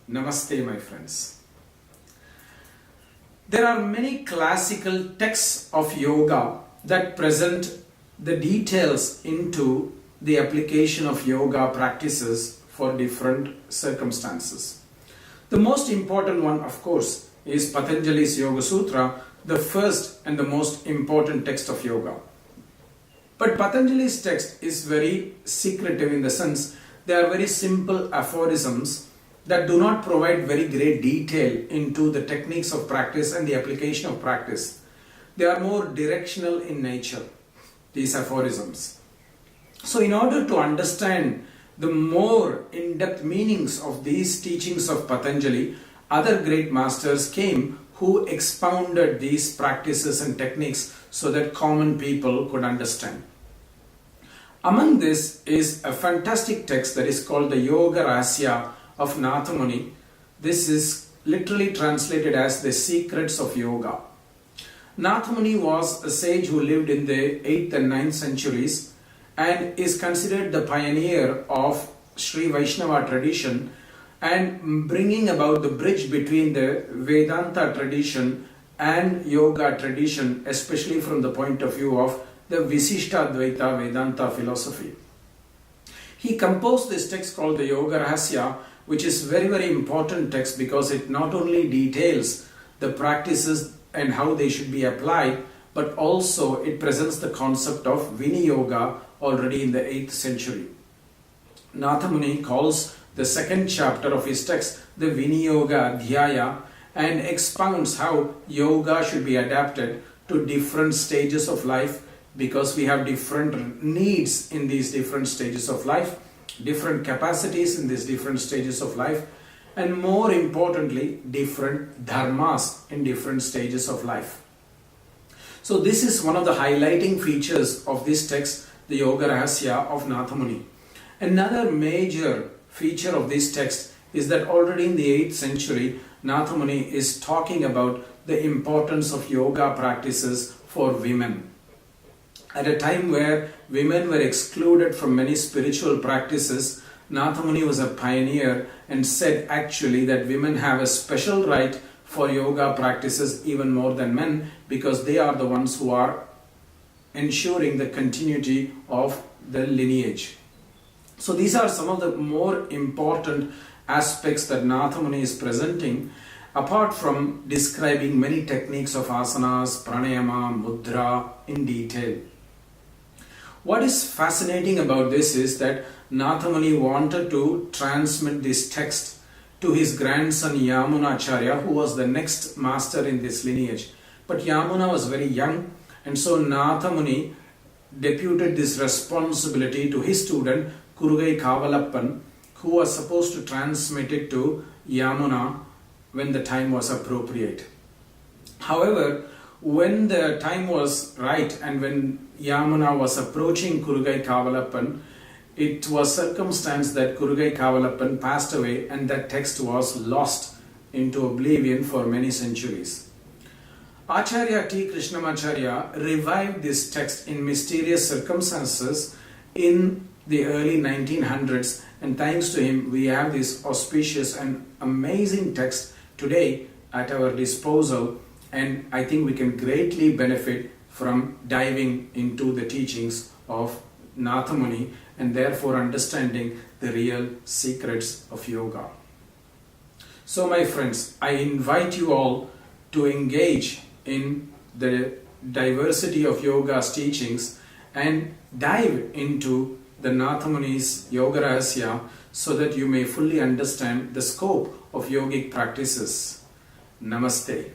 Namaste, my friends. There are many classical texts of yoga that present the details into the application of yoga practices for different circumstances. The most important one, of course, is Patanjali's Yoga Sutra, the first and the most important text of yoga. But Patanjali's text is very secretive in the sense they are very simple aphorisms that do not provide very great detail into the techniques of practice and the application of practice. They are more directional in nature, these aphorisms. So in order to understand the more in-depth meanings of these teachings of Patanjali, other great masters came who expounded these practices and techniques so that common people could understand. Among this is a fantastic text that is called the Yoga Rahasya of Nathamuni. This is literally translated as the secrets of yoga. Nathamuni was a sage who lived in the 8th and 9th centuries and is considered the pioneer of Sri Vaishnava tradition and bringing about the bridge between the Vedanta tradition and yoga tradition, especially from the point of view of the Visishtadvaita Vedanta philosophy. He composed this text called the Yoga Rahasya, which is very important text because it not only details the practices and how they should be applied, but also it presents the concept of Viniyoga already in the 8th century. Nathamuni calls the second chapter of his text the Viniyoga Adhyaya and expounds how yoga should be adapted to different stages of life, because we have different needs in these different stages of life, different capacities in these different stages of life, and more importantly, different dharmas in different stages of life. So this is one of the highlighting features of this text, the Yoga Rahasya of Nathamuni. Another major feature of this text is that already in the 8th century, Nathamuni is talking about the importance of yoga practices for women. At a time where women were excluded from many spiritual practices, Nathamuni was a pioneer and said actually that women have a special right for yoga practices even more than men, because they are the ones who are ensuring the continuity of the lineage. So these are some of the more important aspects that Nathamuni is presenting, apart from describing many techniques of asanas, pranayama, mudra in detail. What is fascinating about this is that Nathamuni wanted to transmit this text to his grandson Yamunacharya, who was the next master in this lineage. But Yamuna was very young, and so Nathamuni deputed this responsibility to his student Kurugai Kavalappan, who was supposed to transmit it to Yamuna when the time was appropriate. However, when the time was right and when Yamuna was approaching Kurugai Kavalappan, it was circumstance that Kurugai Kavalappan passed away and that text was lost into oblivion for many centuries. Acharya T Krishnamacharya revived this text in mysterious circumstances in the early 1900s, and thanks to him we have this auspicious and amazing text today at our disposal, and I think we can greatly benefit from diving into the teachings of Nathamuni and therefore understanding the real secrets of yoga. So my friends, I invite you all to engage in the diversity of yoga's teachings and dive into the Nathamuni's Yoga Rahasya so that you may fully understand the scope of yogic practices. Namaste.